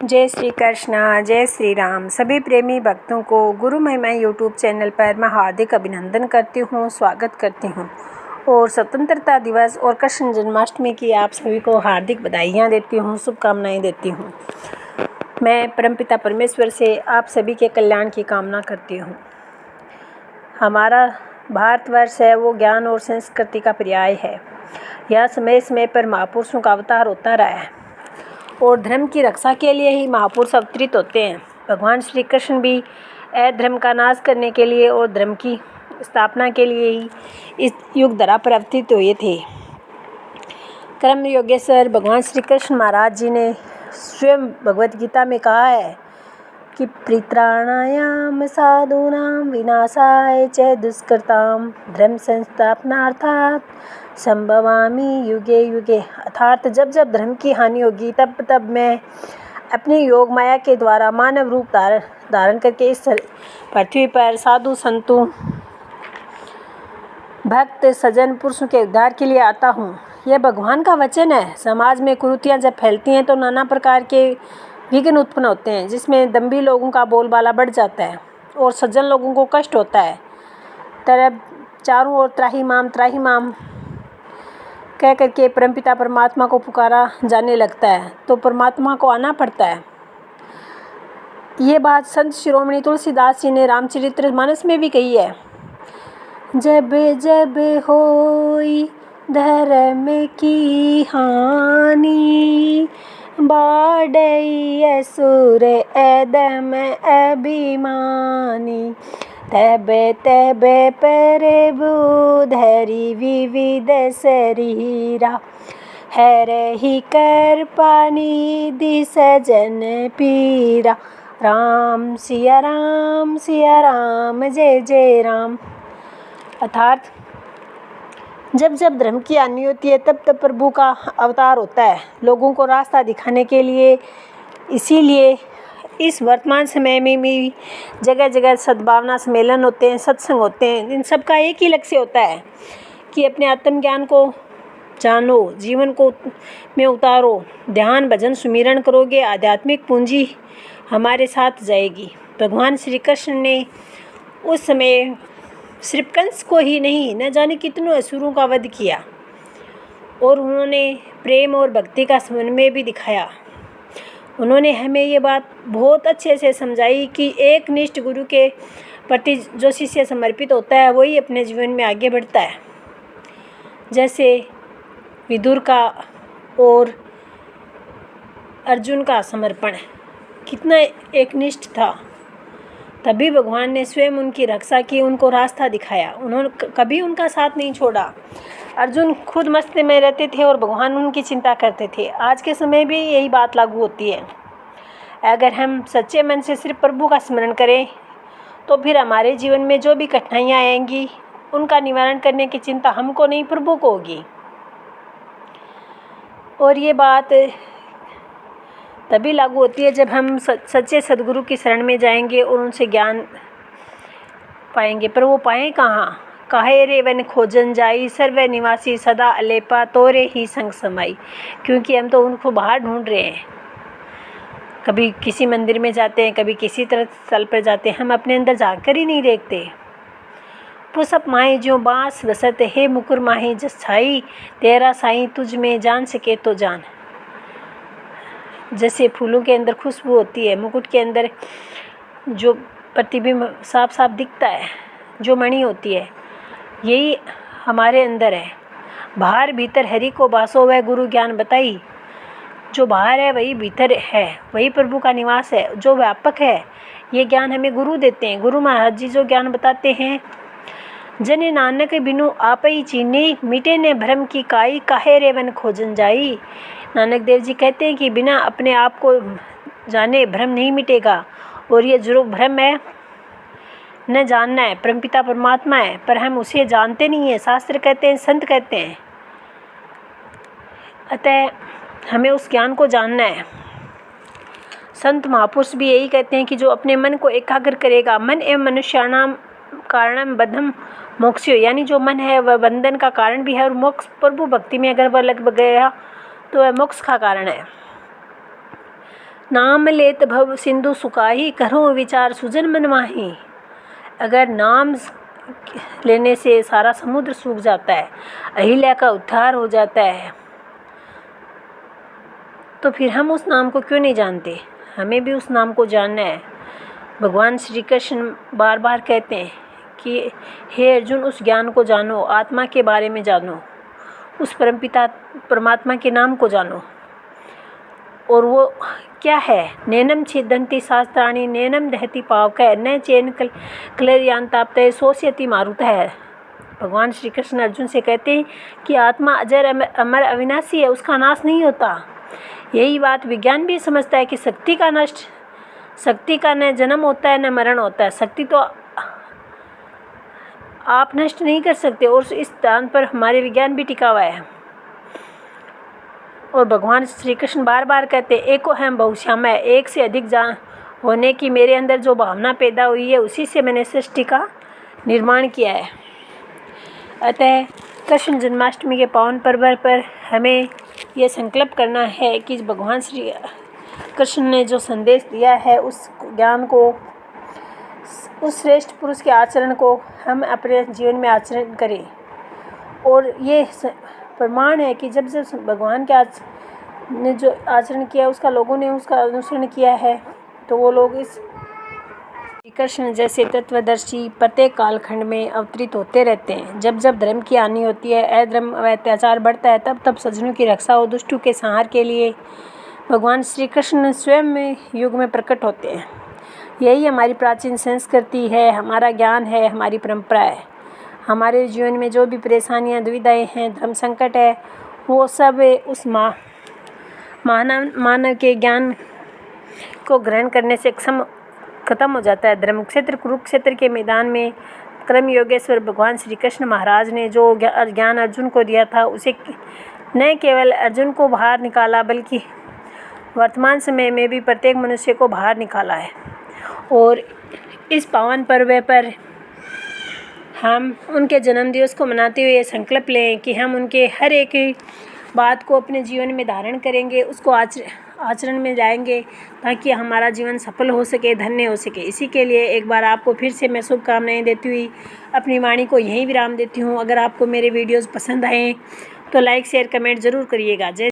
जय श्री कृष्णा, जय श्री राम। सभी प्रेमी भक्तों को गुरु महिमा यूट्यूब चैनल पर मैं हार्दिक अभिनंदन करती हूँ, स्वागत करती हूँ और स्वतंत्रता दिवस और कृष्ण जन्माष्टमी की आप सभी को हार्दिक बधाइयाँ देती हूँ, शुभकामनाएं देती हूँ। मैं परमपिता परमेश्वर से आप सभी के कल्याण की कामना करती हूँ। हमारा भारतवर्ष है वो ज्ञान और संस्कृति का पर्याय है। यह समय समय पर महापुरुषों का अवतार होता रहा है और धर्म की रक्षा के लिए ही महापुरुष अवतरित होते हैं। भगवान श्री कृष्ण भी अधर्म का नाश करने के लिए और धर्म की स्थापना के लिए ही इस युग धरा पर अवतरित हुए थे। कर्म योगेश्वर भगवान श्री कृष्ण महाराज जी ने स्वयं भगवत गीता में कहा है कि परित्राणायाम साधूनां विनाशाय च दुष्कृतां धर्म संस्थापनार्थात् संभवामि युगे युगे। अर्थात जब जब धर्म की हानि होगी तब तब मैं अपनी योग माया के द्वारा मानव रूप धारण करके इस पृथ्वी पर साधु संतों भक्त सज्जन पुरुषों के उद्धार के लिए आता हूँ। यह भगवान का वचन है। समाज में कुरीतियाँ जब फैलती हैं तो नाना प्रकार के विघ्न उत्पन्न होते हैं, जिसमें दंभी लोगों का बोलबाला बढ़ जाता है और सज्जन लोगों को कष्ट होता है। तरह चारों ओर त्राही माम कह करके परमपिता परमात्मा को पुकारा जाने लगता है तो परमात्मा को आना पड़ता है। ये बात संत शिरोमणि तुलसीदास जी ने रामचरितमानस में भी कही है। जब जब होई धर्म की हानि बाढ़ई असुर अदम अभिमानी तब तब प्रभु धरि विविध शरीरा हरहि कृपा निधि सजन पीरा। राम सिया राम जय जय राम। अर्थात जब जब धर्म की हानि होती है तब तब प्रभु का अवतार होता है लोगों को रास्ता दिखाने के लिए। इसीलिए इस वर्तमान समय में भी जगह जगह सद्भावना सम्मेलन होते हैं, सत्संग होते हैं। इन सब का एक ही लक्ष्य होता है कि अपने आत्मज्ञान को जानो, जीवन को में उतारो। ध्यान भजन सुमिरन करोगे, आध्यात्मिक पूंजी हमारे साथ जाएगी। भगवान श्री कृष्ण ने उस समय सिर्फ कंस को ही नहीं, न जाने कितनों असुरों का वध किया और उन्होंने प्रेम और भक्ति का समन्वय भी दिखाया। उन्होंने हमें ये बात बहुत अच्छे से समझाई कि एक निष्ठ गुरु के प्रति जो शिष्य समर्पित होता है वही अपने जीवन में आगे बढ़ता है। जैसे विदुर का और अर्जुन का समर्पण कितना एकनिष्ठ था, तभी भगवान ने स्वयं उनकी रक्षा की, उनको रास्ता दिखाया। उन्होंने कभी उनका साथ नहीं छोड़ा। अर्जुन खुद मस्ती में रहते थे और भगवान उनकी चिंता करते थे। आज के समय भी यही बात लागू होती है। अगर हम सच्चे मन से सिर्फ प्रभु का स्मरण करें तो फिर हमारे जीवन में जो भी कठिनाइयाँ आएंगी उनका निवारण करने की चिंता हमको नहीं, प्रभु को होगी। और ये बात तभी लागू होती है जब हम सच्चे सदगुरु की शरण में जाएंगे और उनसे ज्ञान पाएंगे। पर वो पाएँ कहाँ? काहे रे वन खोजन जाई सर्व निवासी सदा अलेपा तोरे ही संग समाई। क्योंकि हम तो उनको बाहर ढूंढ रहे हैं। कभी किसी मंदिर में जाते हैं, कभी किसी तरह स्थल पर जाते हैं, हम अपने अंदर जाकर ही नहीं देखते। पुसप माही जो बांस बसत हे मुकुर माही जस छाई तेरा साईं तुझ में जान सके तो जान। जैसे फूलों के अंदर खुशबू होती है, मुकुट के अंदर जो प्रतिबिंब साफ साफ दिखता है, जो मणि होती है, यही हमारे अंदर है। बाहर भीतर हरि को बासो वह गुरु ज्ञान बताई। जो बाहर है वही भीतर है, वही प्रभु का निवास है, जो व्यापक है। ये ज्ञान हमें गुरु देते हैं। गुरु महाराज जी जो ज्ञान बताते हैं, जन नानक बिनु आप ही चीनी मिटे ने भ्रम की काई काहे रे वन खोजन जाई। नानक देव जी कहते हैं कि बिना अपने आप को जाने भ्रम नहीं मिटेगा। और ये जो भ्रम है न जानना है, परमपिता परमात्मा है, पर हम उसे जानते नहीं हैं। शास्त्र कहते हैं, संत कहते हैं, अतः हमें उस ज्ञान को जानना है। संत महापुरुष भी यही कहते हैं कि जो अपने मन को एकाग्र करेगा, मन एवं मनुष्याणाम कारणम बद्धम मोक्ष, यानी जो मन है वह बंधन का कारण भी है और मोक्ष प्रभु भक्ति में अगर वह लग गया तो वह मोक्ष का कारण है। नाम लेत भव सिंधु सुकाही, करो विचार सुजन मन माही। अगर नाम लेने से सारा समुद्र सूख जाता है, अहिल्या का उद्धार हो जाता है, तो फिर हम उस नाम को क्यों नहीं जानते? हमें भी उस नाम को जानना है। भगवान श्री कृष्ण बार बार कहते हैं कि हे अर्जुन, उस ज्ञान को जानो, आत्मा के बारे में जानो, उस परमपिता परमात्मा के नाम को जानो। और वो क्या है? नैनम छिदन्ति शास्त्राणि नैनम दहति पावकः न चैन क्लेरयांताप्तये सोष्यति मारुतः। भगवान श्री कृष्ण अर्जुन से कहते हैं कि आत्मा अजर अमर अविनाशी है, उसका नाश नहीं होता। यही बात विज्ञान भी समझता है कि शक्ति का न जन्म होता है न मरण होता है। शक्ति तो आप नष्ट नहीं कर सकते, और इस स्थान पर हमारे विज्ञान भी टिका हुआ है। और भगवान श्री कृष्ण बार बार कहते हैं एको हम बहुश्याम है, एक से अधिक जान होने की मेरे अंदर जो भावना पैदा हुई है, उसी से मैंने सृष्टि का निर्माण किया है। अतः कृष्ण जन्माष्टमी के पावन पर्व पर हमें यह संकल्प करना है कि भगवान श्री कृष्ण ने जो संदेश दिया है, उस ज्ञान को, उस श्रेष्ठ पुरुष के आचरण को हम अपने जीवन में आचरण करें। और ये प्रमाण है कि जब जब भगवान के ने जो आचरण किया, उसका लोगों ने उसका अनुसरण किया है, तो वो लोग इस कृष्ण जैसे तत्वदर्शी प्रत्येक कालखंड में अवतरित होते रहते हैं। जब जब धर्म की हानि होती है, अधर्म व अत्याचार बढ़ता है, तब तब सज्जनों की रक्षा और दुष्टों के संहार के लिए भगवान श्री कृष्ण स्वयं में युग में प्रकट होते हैं। यही हमारी प्राचीन संस्कृति है, हमारा ज्ञान है, हमारी परंपरा है। हमारे जीवन में जो भी परेशानियां, दुविधाएं हैं, धर्म संकट है, वो सब उस मानव के ज्ञान को ग्रहण करने से खत्म हो जाता है। धर्म क्षेत्र कुरुक्षेत्र के मैदान में कर्म योगेश्वर भगवान श्री कृष्ण महाराज ने जो ज्ञान अर्जुन को दिया था, उसे न केवल अर्जुन को बाहर निकाला, बल्कि वर्तमान समय में भी प्रत्येक मनुष्य को बाहर निकाला है। और इस पावन पर्व पर हम उनके जन्मदिवस को मनाते हुए संकल्प लें कि हम उनके हर एक बात को अपने जीवन में धारण करेंगे, उसको आचरण में लाएंगे, ताकि हमारा जीवन सफल हो सके, धन्य हो सके। इसी के लिए एक बार आपको फिर से मैं शुभकामनाएं देती हुई अपनी वाणी को यहीं विराम देती हूँ। अगर आपको मेरे वीडियोज़ पसंद आएँ तो लाइक शेयर कमेंट ज़रूर करिएगा। जय